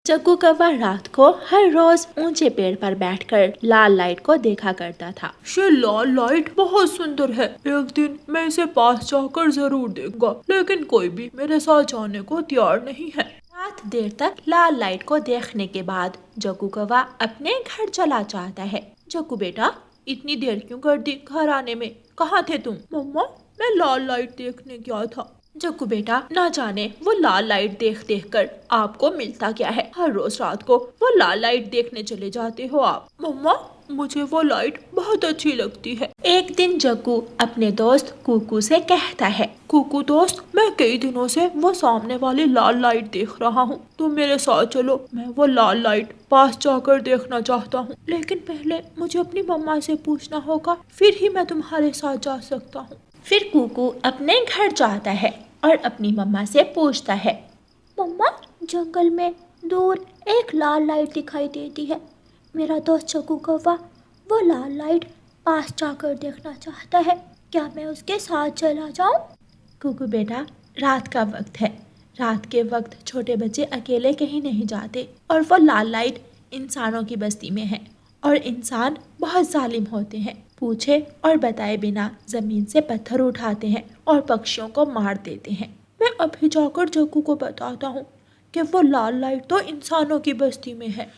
जग्गू कौवा रात को हर रोज ऊंचे पेड़ पर बैठकर लाल लाइट को देखा करता था। ये लाल लाइट बहुत सुंदर है, एक दिन मैं इसे पास जाकर जरूर देखूंगा, लेकिन कोई भी मेरे साथ जाने को तैयार नहीं है। रात देर तक लाल लाइट को देखने के बाद जग्गू कौवा अपने घर चला जाता है। जग्गू बेटा, इतनी देर क्यों कर दी घर आने में, कहाँ थे तुम? मम्मा, मैं लाल लाइट देखने गया था। जग्गू बेटा, ना जाने वो लाल लाइट देख देख कर आपको मिलता क्या है, हर रोज रात को वो लाल लाइट देखने चले जाते हो आप। मम्मा, मुझे वो लाइट बहुत अच्छी लगती है। एक दिन जग्गू अपने दोस्त कुकू से कहता है, कुकू दोस्त, मैं कई दिनों से वो सामने वाली लाल लाइट देख रहा हूँ, तुम मेरे साथ चलो, मैं वो लाल लाइट पास जाकर देखना चाहता हूँ, लेकिन पहले मुझे अपनी मम्मा से पूछना होगा, फिर ही मैं तुम्हारे साथ जा सकता हूँ। फिर कुकू अपने घर जाता है और अपनी मम्मा से पूछता है, मम्मा, जंगल में दूर एक लाल लाइट दिखाई देती है। मेरा दोस्त जग्गू कौवा वो लाल लाइट पास जाकर देखना चाहता है, क्या मैं उसके साथ चला जाऊं? कुकू बेटा, रात का वक्त है, रात के वक्त छोटे बच्चे अकेले कहीं नहीं जाते और वो लाल लाइट इंसानों की बस्ती में है और इंसान बहुत जालिम होते हैं, पूछे और बताए बिना जमीन से पत्थर उठाते हैं और पक्षियों को मार देते हैं। मैं अभी जाकर जग्गू को बताता हूँ कि वो लाल लाइट तो इंसानों की बस्ती में है।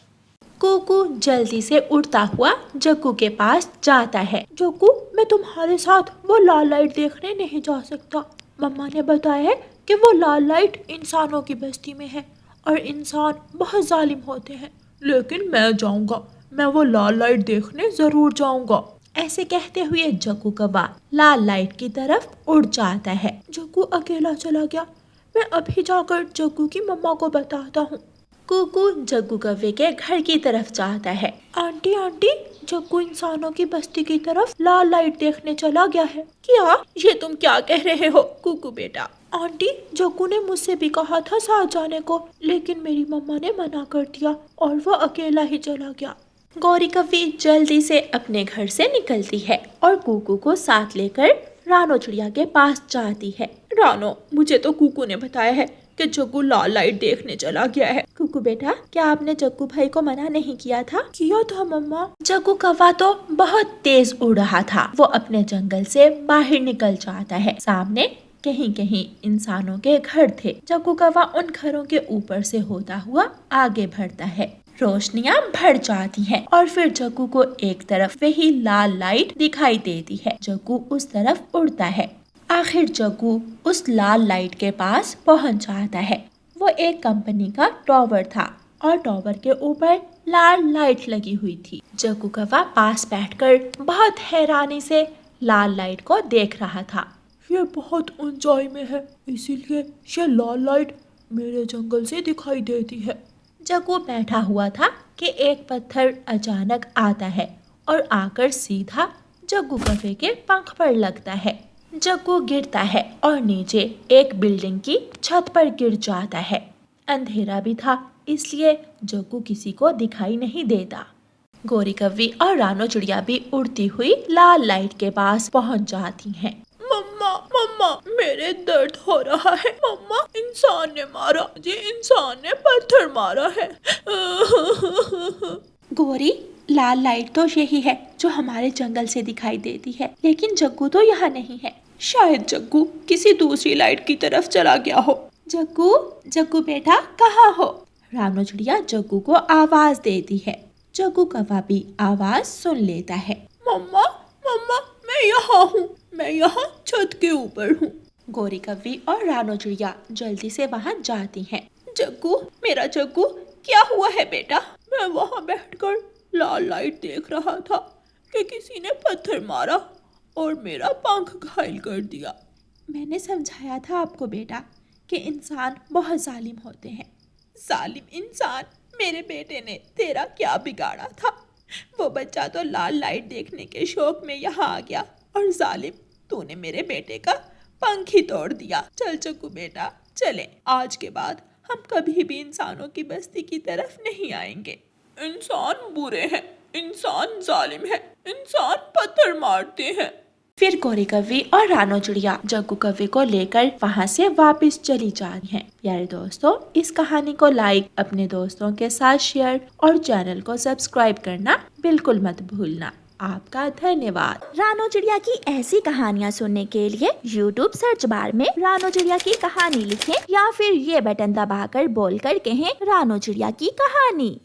कुकू जल्दी से उड़ता हुआ जग्गू के पास जाता है। जग्गू, मैं तुम्हारे साथ वो लाल लाइट देखने नहीं जा सकता, मम्मा ने बताया है कि वो लाल लाइट इंसानों की बस्ती में है और इंसान बहुत जालिम होते हैं, लेकिन मैं जाऊंगा, मैं वो लाल लाइट देखने जरूर जाऊंगा। ऐसे कहते हुए जग्गू कौवा लाल लाइट की तरफ उड़ जाता है। जग्गू अकेला चला गया, मैं अभी जाकर जग्गू की मम्मा को बताता हूँ। कुकू जग्गू कौवे के घर की तरफ जाता है। आंटी आंटी, जग्गू इंसानों की बस्ती की तरफ लाल लाइट देखने चला गया है। क्या? ये तुम क्या कह रहे हो कुकू बेटा? आंटी, जग्गू ने मुझसे भी कहा था साथ जाने को, लेकिन मेरी मम्मा ने मना कर दिया और वो अकेला ही चला गया। गौरी कौवी जल्दी से अपने घर से निकलती है और कुकू को साथ लेकर रानो चिड़िया के पास जाती है। रानो, मुझे तो कुकू ने बताया है कि जग्गू लाल लाइट देखने चला गया है। कुकू बेटा, क्या आपने जग्गू भाई को मना नहीं किया था? किया था मम्मा। जग्गू कौवा तो बहुत तेज उड़ रहा था, वो अपने जंगल से बाहर निकल जाता है। सामने कहीं कहीं इंसानों के घर थे। जग्गू कौवा उन घरों के ऊपर से होता हुआ आगे बढ़ता है। रोशनियां बढ़ जाती हैं और फिर जग्गू को एक तरफ वही लाल लाइट दिखाई देती है। जग्गू उस तरफ उड़ता है। आखिर जग्गू उस लाल लाइट के पास पहुंच जाता है। वो एक कंपनी का टॉवर था और टॉवर के ऊपर लाल लाइट लगी हुई थी। जग्गू कौवा पास बैठकर बहुत हैरानी से लाल लाइट को देख रहा था। ये बहुत ऊंचाई में है, इसीलिए ये लाल लाइट मेरे जंगल से दिखाई देती है। जग्गू बैठा हुआ था कि एक पत्थर अचानक आता है और आकर सीधा जग्गू कौवे के पंख पर लगता है। जग्गू गिरता है और नीचे एक बिल्डिंग की छत पर गिर जाता है। अंधेरा भी था, इसलिए जग्गू किसी को दिखाई नहीं देता। गौरी कौवी और रानो चिड़िया भी उड़ती हुई लाल लाइट के पास पहुंच जाती हैं। मम्मा, मम्मा, मेरे दर्द हो रहा है। मम्मा, इंसान ने मारा, ये इंसान ने पत्थर मारा है। गौरी, लाल लाइट तो यही है जो हमारे जंगल से दिखाई देती है, लेकिन जग्गू तो यहाँ नहीं है। शायद जग्गू किसी दूसरी लाइट की तरफ चला गया हो। जग्गू, जग्गू बेटा, कहाँ हो? रानो चिड़िया जग्गू को आवाज देती है। जग्गू कौवा भी आवाज सुन लेता है। मम्मा, मम्मा, मैं यहाँ हूँ, मैं यहाँ छत के ऊपर हूँ। गौरी कौवी और रानो चिड़िया जल्दी से वहाँ जाती हैं। जग्गू, मेरा जग्गू, क्या हुआ है बेटा? मैं वहाँ बैठकर लाल लाइट देख रहा था कि किसी ने पत्थर मारा और मेरा पंख घायल कर दिया। मैंने समझाया था आपको बेटा कि इंसान बहुत जालिम होते हैं। जालिम इंसान? मेरे बेटे ने तेरा क्या बिगाड़ा था? वो बच्चा तो लाल लाइट देखने के शौक में यहाँ आ गया और जालिम, तूने मेरे बेटे का पंख ही तोड़ दिया। चल जग्गू बेटा, चले, आज के बाद हम कभी भी इंसानों की बस्ती की तरफ नहीं आएंगे। इंसान बुरे हैं, इंसान जालिम है, इंसान पत्थर मारते हैं। फिर गौरी कव्वी और रानो चिड़िया जग्गू कव्वी को लेकर वहाँ से वापस चली जा रही हैं। प्यारे दोस्तों, इस कहानी को लाइक, अपने दोस्तों के साथ शेयर और चैनल को सब्सक्राइब करना बिल्कुल मत भूलना। आपका धन्यवाद। रानो चिड़िया की ऐसी कहानियाँ सुनने के लिए YouTube सर्च बार में रानो चिड़िया की कहानी लिखें या फिर ये बटन दबाकर बोलकर कहें रानो चिड़िया की कहानी।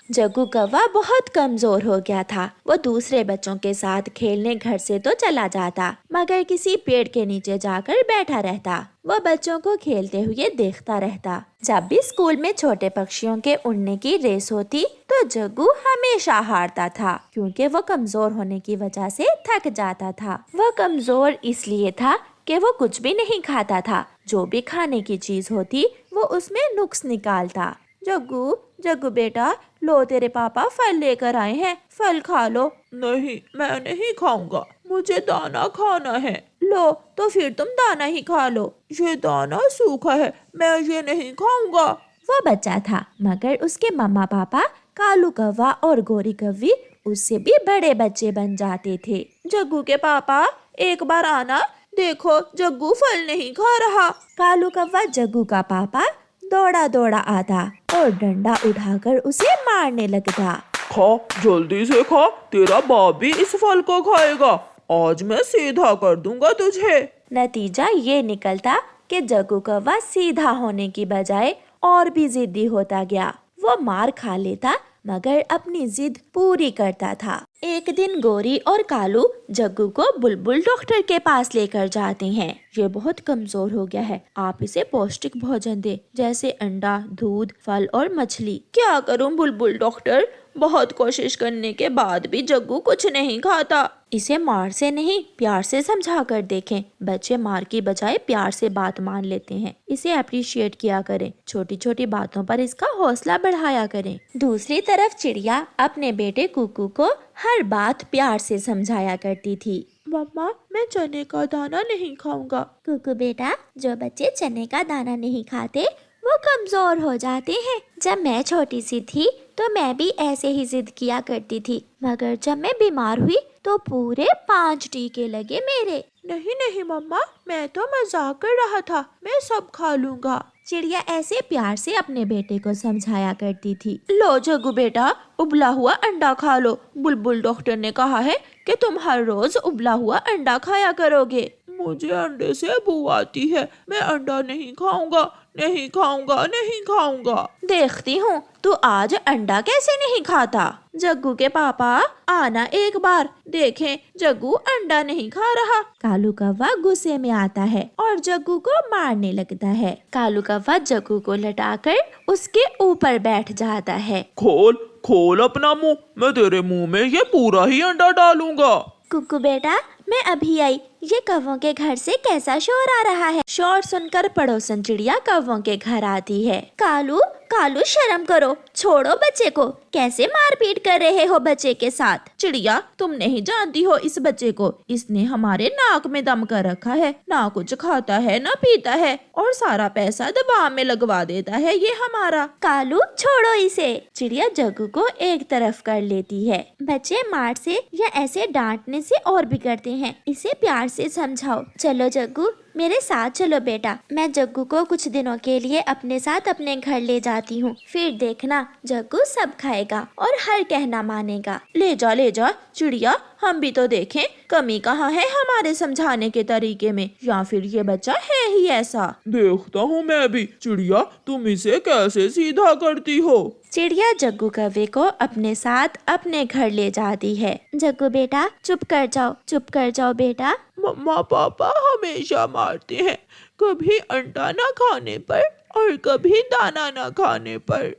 जग्गू कौवा बहुत कमजोर हो गया था। वो दूसरे बच्चों के साथ खेलने घर से तो चला जाता, मगर किसी पेड़ के नीचे जाकर बैठा रहता। वो बच्चों को खेलते हुए देखता रहता। जब भी स्कूल में छोटे पक्षियों के उड़ने की रेस होती तो जग्गू हमेशा हारता था, क्योंकि वो कमजोर होने की वजह से थक जाता था। वो कमजोर इसलिए था कि वो कुछ भी नहीं खाता था। जो भी खाने की चीज होती वो उसमें नुक्स निकालता। जग्गू, जग्गू बेटा, लो तेरे पापा फल लेकर आए हैं, फल खा लो। नहीं, मैं नहीं खाऊंगा, मुझे दाना खाना है। लो तो फिर तुम दाना ही खा लो। ये दाना सूखा है, मैं ये नहीं खाऊंगा। वो बच्चा था, मगर उसके मम्मा पापा कालू कौवा और गोरी कव्वी उससे भी बड़े बच्चे बन जाते थे। जग्गू के पापा, एक बार आना, देखो जग्गू फल नहीं खा रहा। कालू कौवा जग्गू का पापा दौड़ा दौड़ा आता और डंडा उठाकर उसे मारने लगता। खा, जल्दी से खा, तेरा बाप भी इस फल को खाएगा। आज मैं सीधा कर दूंगा तुझे। नतीजा ये निकलता कि जग्गू कौवा सीधा होने की बजाय और भी जिद्दी होता गया। वो मार खा लेता मगर अपनी जिद पूरी करता था। एक दिन गोरी और कालू जग्गू को बुलबुल डॉक्टर के पास लेकर जाते हैं। ये बहुत कमजोर हो गया है, आप इसे पौष्टिक भोजन दे, जैसे अंडा, दूध, फल और मछली। क्या करूं बुलबुल डॉक्टर, बहुत कोशिश करने के बाद भी जग्गू कुछ नहीं खाता। इसे मार से नहीं, प्यार से समझा कर देखें। बच्चे मार की बजाय प्यार से बात मान लेते हैं। इसे अप्रिशिएट किया करें, छोटी छोटी बातों पर इसका हौसला बढ़ाया करें। दूसरी तरफ चिड़िया अपने बेटे कुकू को हर बात प्यार से समझाया करती थी। मम्मा, मैं चने का दाना नहीं खाऊंगा। कुकू बेटा, जो बच्चे चने का दाना नहीं खाते वो कमजोर हो जाते हैं। जब मैं छोटी सी थी तो मैं भी ऐसे ही जिद किया करती थी, मगर जब मैं बीमार हुई तो पूरे 5 टीके लगे मेरे। नहीं नहीं मम्मा, मैं तो मजाक कर रहा था, मैं सब खा लूंगा। चिड़िया ऐसे प्यार से अपने बेटे को समझाया करती थी। लो जग्गू बेटा, उबला हुआ अंडा खा लो। बुलबुल डॉक्टर ने कहा है कि तुम हर रोज उबला हुआ अंडा खाया करोगे। मुझे अंडे से बू आती है, मैं अंडा नहीं खाऊंगा, नहीं खाऊंगा, नहीं खाऊंगा। देखती हूँ तू आज अंडा कैसे नहीं खाता। जग्गू के पापा, आना एक बार, देखें जग्गू अंडा नहीं खा रहा। कालू कौवा गुस्से में आता है और जग्गू को मारने लगता है। कालू कौवा जग्गू को लटाकर उसके ऊपर बैठ जाता है। खोल खोल अपना मुंह, मैं तेरे मुंह में ये पूरा ही अंडा डालूंगा। कुकू बेटा, मैं अभी आई। ये कौवों के घर से कैसा शोर आ रहा है। शोर सुनकर पड़ोसन चिड़िया कौवों के घर आती है। कालू, कालू शर्म करो, छोड़ो बच्चे को, कैसे मारपीट कर रहे हो बच्चे के साथ। चिड़िया, तुम नहीं जानती हो इस बच्चे को, इसने हमारे नाक में दम कर रखा है, ना कुछ खाता है ना पीता है और सारा पैसा दबाव में लगवा देता है ये हमारा। कालू, छोड़ो इसे। चिड़िया जग्गू को एक तरफ कर लेती है। बच्चे मार से या ऐसे डांटने से और बिगड़ते हैं, इसे प्यार से समझाओ। चलो जग्गू, मेरे साथ चलो बेटा। मैं जग्गू को कुछ दिनों के लिए अपने साथ अपने घर ले जाती हूँ, फिर देखना जग्गू सब खाएगा और हर कहना मानेगा। ले जा चिड़िया, हम भी तो देखें कमी कहाँ है हमारे समझाने के तरीके में, या फिर ये बच्चा है ही ऐसा। देखता हूँ मैं भी। चिड़िया, तुम इसे कैसे सीधा करती हो। चिड़िया जग्गू कौवे को अपने साथ अपने घर ले जाती है। जग्गू बेटा, चुप कर जाओ बेटा। मम्मा पापा हमेशा मारते हैं, कभी अंडा ना खाने पर और कभी दाना ना खाने पर।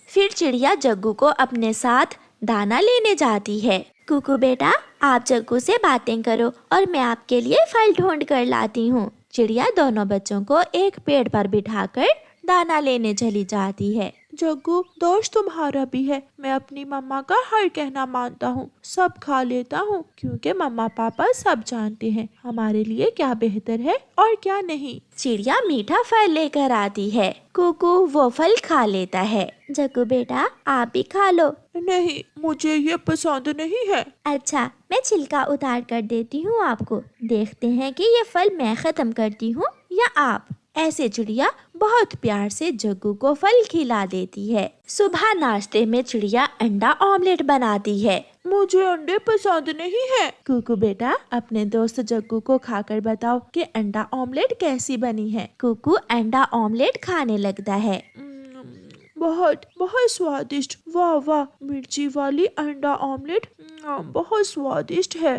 फिर चिड़िया जग्गू को अपने साथ दाना लेने जाती है। कुकू बेटा, आप जग्गू से बातें करो और मैं आपके लिए फल ढूंढ कर लाती हूँ। चिड़िया दोनों बच्चों को एक पेड़ पर बिठाकर दाना लेने चली जाती है। जग्गू, दोस्त तुम्हारा भी है। मैं अपनी मम्मा का हर कहना मानता हूँ, सब खा लेता हूँ, क्योंकि मम्मा पापा सब जानते हैं हमारे लिए क्या बेहतर है और क्या नहीं। चिड़िया मीठा फल लेकर आती है। कुकू वो फल खा लेता है। जग्गू बेटा, आप भी खा लो। नहीं, मुझे ये पसंद नहीं है। अच्छा, मैं छिलका उतार कर देती हूँ आपको। देखते हैं कि ये फल मैं खत्म करती हूँ या आप। ऐसे चिड़िया बहुत प्यार से जग्गू को फल खिला देती है। सुबह नाश्ते में चिड़िया अंडा ऑमलेट बनाती है। मुझे अंडे पसंद नहीं है। कुकू बेटा, अपने दोस्त जग्गू को खाकर बताओ कि अंडा ऑमलेट कैसी बनी है। कुकू अंडा ऑमलेट खाने लगता है। बहुत बहुत स्वादिष्ट। वाह वाह, मिर्ची वाली अंडा ऑमलेट बहुत स्वादिष्ट है।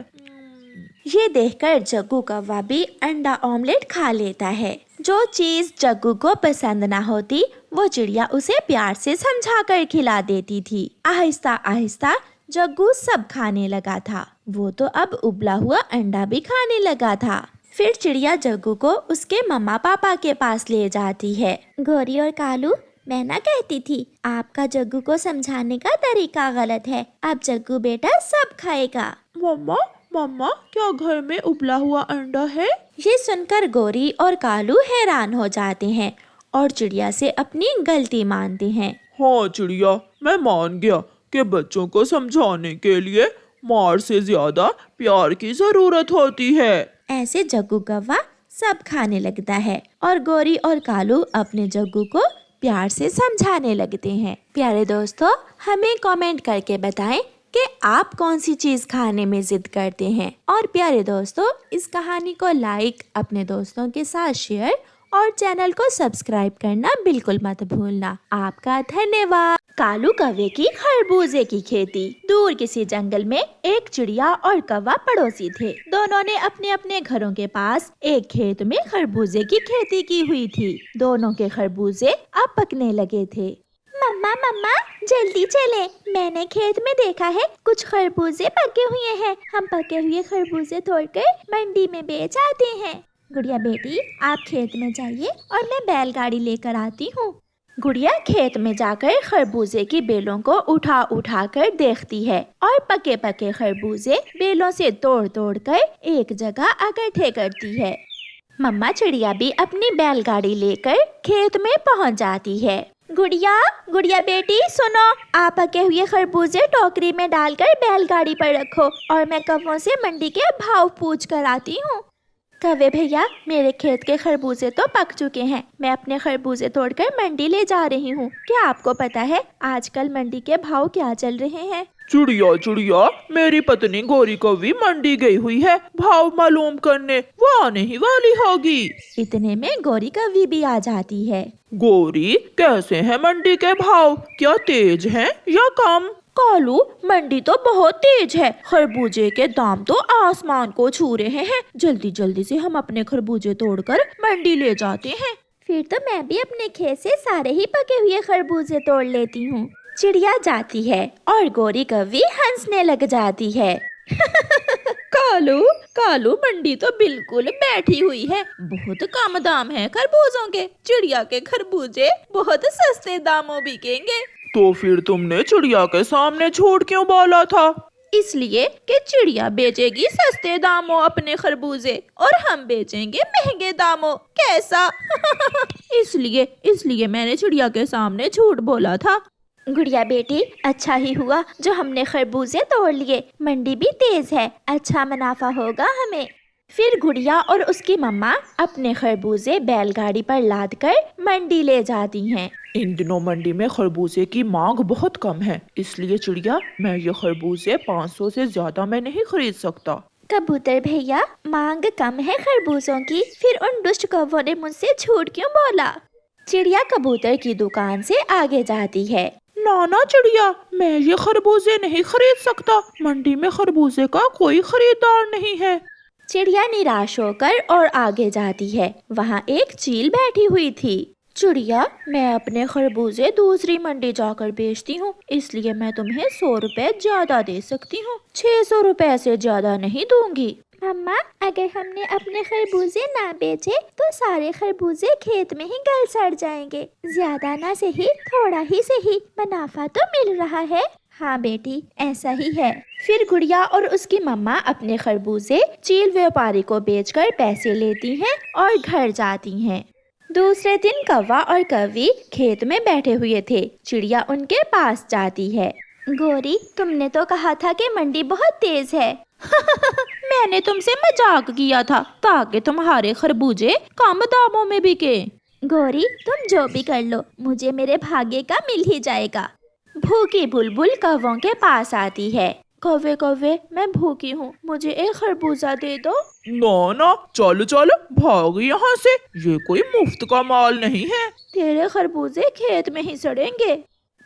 ये देखकर जग्गू कौवा भी अंडा ऑमलेट खा लेता है। जो चीज जग्गू को पसंद ना होती वो चिड़िया उसे प्यार से समझाकर खिला देती थी। आहिस्ता आहिस्ता जग्गू सब खाने लगा था। वो तो अब उबला हुआ अंडा भी खाने लगा था। फिर चिड़िया जग्गू को उसके मम्मा पापा के पास ले जाती है। गोरी और कालू, मैं ना कहती थी आपका जग्गू को समझाने का तरीका गलत है। अब जग्गू बेटा सब खाएगा। मम्मा मम्मा, क्या घर में उबला हुआ अंडा है? ये सुनकर गोरी और कालू हैरान हो जाते हैं और चिड़िया से अपनी गलती मानते हैं। हाँ चिड़िया, मैं मान गया कि बच्चों को समझाने के लिए मार से ज्यादा प्यार की जरूरत होती है। ऐसे जग्गू कौवा सब खाने लगता है और गोरी और कालू अपने जग्गू को प्यार से समझाने लगते हैं। प्यारे दोस्तों, हमें कमेंट करके बताएं कि आप कौन सी चीज खाने में जिद करते हैं। और प्यारे दोस्तों, इस कहानी को लाइक, अपने दोस्तों के साथ शेयर और चैनल को सब्सक्राइब करना बिल्कुल मत भूलना। आपका धन्यवाद। कालू कौवे की खरबूजे की खेती। दूर किसी जंगल में एक चिड़िया और कौवा पड़ोसी थे। दोनों ने अपने अपने घरों के पास एक खेत में खरबूजे की खेती की हुई थी। दोनों के खरबूजे अब पकने लगे थे। मम्मा मम्मा, जल्दी चले, मैंने खेत में देखा है कुछ खरबूजे पके हुए हैं। हम पके हुए खरबूजे तोड़कर मंडी में बेच आते हैं। गुड़िया बेटी, आप खेत में जाइए और मैं बैलगाड़ी लेकर आती हूँ। गुड़िया खेत में जाकर खरबूजे की बेलों को उठा उठा कर देखती है और पके पके खरबूजे बेलों से तोड़ तोड़ कर एक जगह इकट्ठे करती है। मम्मा चिड़िया भी अपनी बैलगाड़ी लेकर खेत में पहुँच जाती है। गुड़िया गुड़िया बेटी सुनो, आप पके हुए खरबूजे टोकरी में डालकर बैलगाड़ी पर रखो और मैं कौवों से मंडी के भाव पूछ कर आती हूँ। कौवे भैया, मेरे खेत के खरबूजे तो पक चुके हैं। मैं अपने खरबूजे तोड़कर मंडी ले जा रही हूँ। क्या आपको पता है आजकल मंडी के भाव क्या चल रहे हैं? चिड़िया चिड़िया, मेरी पत्नी गोरी कौवी मंडी गई हुई है भाव मालूम करने, वो आने ही वाली होगी। इतने में गोरी कौवी भी आ जाती है। गोरी, कैसे हैं मंडी के भाव? क्या तेज हैं या कम? कालू, मंडी तो बहुत तेज है। खरबूजे के दाम तो आसमान को छू रहे हैं। जल्दी जल्दी से हम अपने खरबूजे तोड़कर मंडी ले जाते हैं। फिर तो मैं भी अपने खेत से सारे ही पके हुए खरबूजे तोड़ लेती हूँ। चिड़िया जाती है और गोरी कौवी हंसने लग जाती है। कालू कालू, मंडी तो बिल्कुल बैठी हुई है। बहुत कम दाम है खरबूजों के। चिड़िया के खरबूजे बहुत सस्ते दामों बिकेंगे। तो फिर तुमने चिड़िया के सामने झूठ क्यों बोला था? इसलिए कि चिड़िया बेचेगी सस्ते दामों अपने खरबूजे और हम बेचेंगे महंगे दामों। कैसा? इसलिए मैंने चिड़िया के सामने झूठ बोला था। गुड़िया बेटी, अच्छा ही हुआ जो हमने खरबूजे तोड़ लिए। मंडी भी तेज है, अच्छा मुनाफा होगा हमें। फिर गुड़िया और उसकी मम्मा अपने खरबूजे बैलगाड़ी पर लादकर मंडी ले जाती हैं। इन दिनों मंडी में खरबूजे की मांग बहुत कम है, इसलिए चिड़िया, मैं ये खरबूजे 500 से ज्यादा मैं नहीं खरीद सकता। कबूतर भैया, मांग कम है खरबूजों की, फिर उन दुष्ट कौवों ने मुझसे झूठ क्यों बोला? चिड़िया कबूतर की दुकान से आगे जाती है। नाना चिड़िया, मैं ये खरबूजे नहीं खरीद सकता। मंडी में खरबूजे का कोई खरीदार नहीं है। चिड़िया निराश होकर और आगे जाती है। वहाँ एक चील बैठी हुई थी। चिड़िया, मैं अपने खरबूजे दूसरी मंडी जाकर बेचती हूँ, इसलिए मैं तुम्हें 100 रुपए ज्यादा दे सकती हूँ। 600 रुपए से ज्यादा नहीं दूंगी। अम्मा, अगर हमने अपने खरबूजे ना बेचे तो सारे खरबूजे खेत में ही गल सड़ जाएंगे। ज्यादा ना सही, थोड़ा ही सही, मुनाफा तो मिल रहा है। हाँ बेटी, ऐसा ही है। फिर गुड़िया और उसकी मम्मा अपने खरबूजे चील व्यापारी को बेचकर पैसे लेती हैं और घर जाती हैं। दूसरे दिन कौवा और कौवी खेत में बैठे हुए थे। चिड़िया उनके पास जाती है। गौरी, तुमने तो कहा था कि मंडी बहुत तेज है। मैंने तुमसे मजाक किया था ताकि तुम्हारे खरबूजे कम दामों में बिके। गौरी, तुम जो भी कर लो, मुझे मेरे भाग्य का मिल ही जाएगा। भूखी बुलबुल कौवों के पास आती है। कौवे कौवे, मैं भूखी हूँ, मुझे एक खरबूजा दे दो। ना ना, चलो चलो भाग यहाँ से, ये कोई मुफ्त का माल नहीं है। तेरे खरबूजे खेत में ही सड़ेंगे।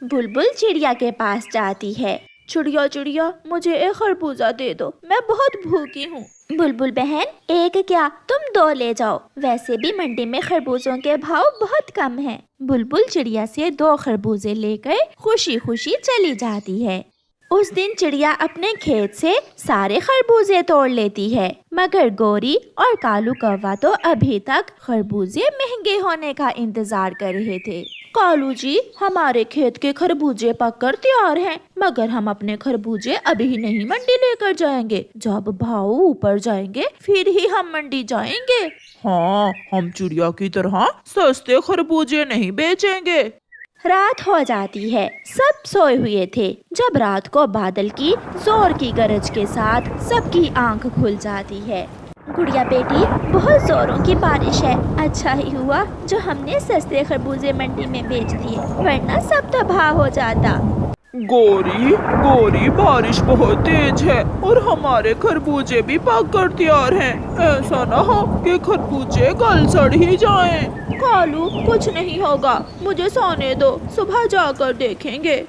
बुलबुल चिड़िया के पास जाती है। चिड़िया चिड़िया, मुझे एक खरबूजा दे दो, मैं बहुत भूखी हूँ। बुलबुल बहन, एक क्या, तुम 2 ले जाओ। वैसे भी मंडी में खरबूजों के भाव बहुत कम हैं। बुलबुल चिड़िया से 2 खरबूजे लेकर खुशी खुशी चली जाती है। उस दिन चिड़िया अपने खेत से सारे खरबूजे तोड़ लेती है, मगर गोरी और कालू कौवा तो अभी तक खरबूजे महंगे होने का इंतजार कर रहे थे। कालू जी, हमारे खेत के खरबूजे पककर तैयार हैं, मगर हम अपने खरबूजे अभी नहीं मंडी लेकर जाएंगे। जब भाव ऊपर जाएंगे फिर ही हम मंडी जाएंगे। हाँ, हम चिड़िया की तरह सस्ते खरबूजे नहीं बेचेंगे। रात हो जाती है। सब सोए हुए थे। जब रात को बादल की जोर की गरज के साथ सबकी आंख खुल जाती है। गुड़िया बेटी, बहुत जोरों की बारिश है। अच्छा ही हुआ जो हमने सस्ते खरबूजे मंडी में बेच दिए, वरना सब तबाह हो जाता। गोरी गोरी, बारिश बहुत तेज है और हमारे खरबूजे भी पक कर तैयार हैं। ऐसा ना हो कि खरबूजे गल सड़ ही जाएं। कालू, कुछ नहीं होगा, मुझे सोने दो, सुबह जाकर देखेंगे।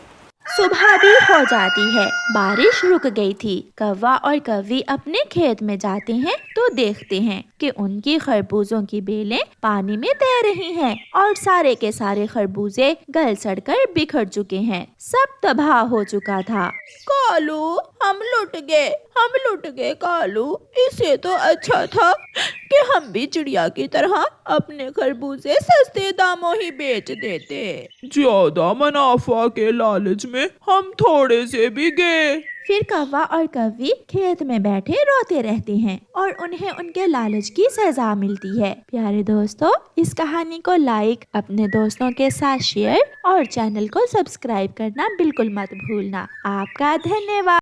सुबह भी हो जाती है। बारिश रुक गई थी। कौवा और कौवी अपने खेत में जाते हैं तो देखते हैं कि उनकी खरबूजों की बेलें पानी में तैर रही हैं और सारे के सारे खरबूजे गल सड़कर बिखर चुके हैं। सब तबाह हो चुका था। कालू, हम लुट गए कालू। इसे तो अच्छा था कि हम भी चिड़िया की तरह अपने खरबूजे सस्ते दामों ही बेच देते। ज्यादा मुनाफा के लालच में हम थोड़े से भी गए। फिर कौवा और कौवी खेत में बैठे रोते रहते हैं और उन्हें उनके लालच की सजा मिलती है। प्यारे दोस्तों, इस कहानी को लाइक, अपने दोस्तों के साथ शेयर और चैनल को सब्सक्राइब करना बिल्कुल मत भूलना। आपका धन्यवाद।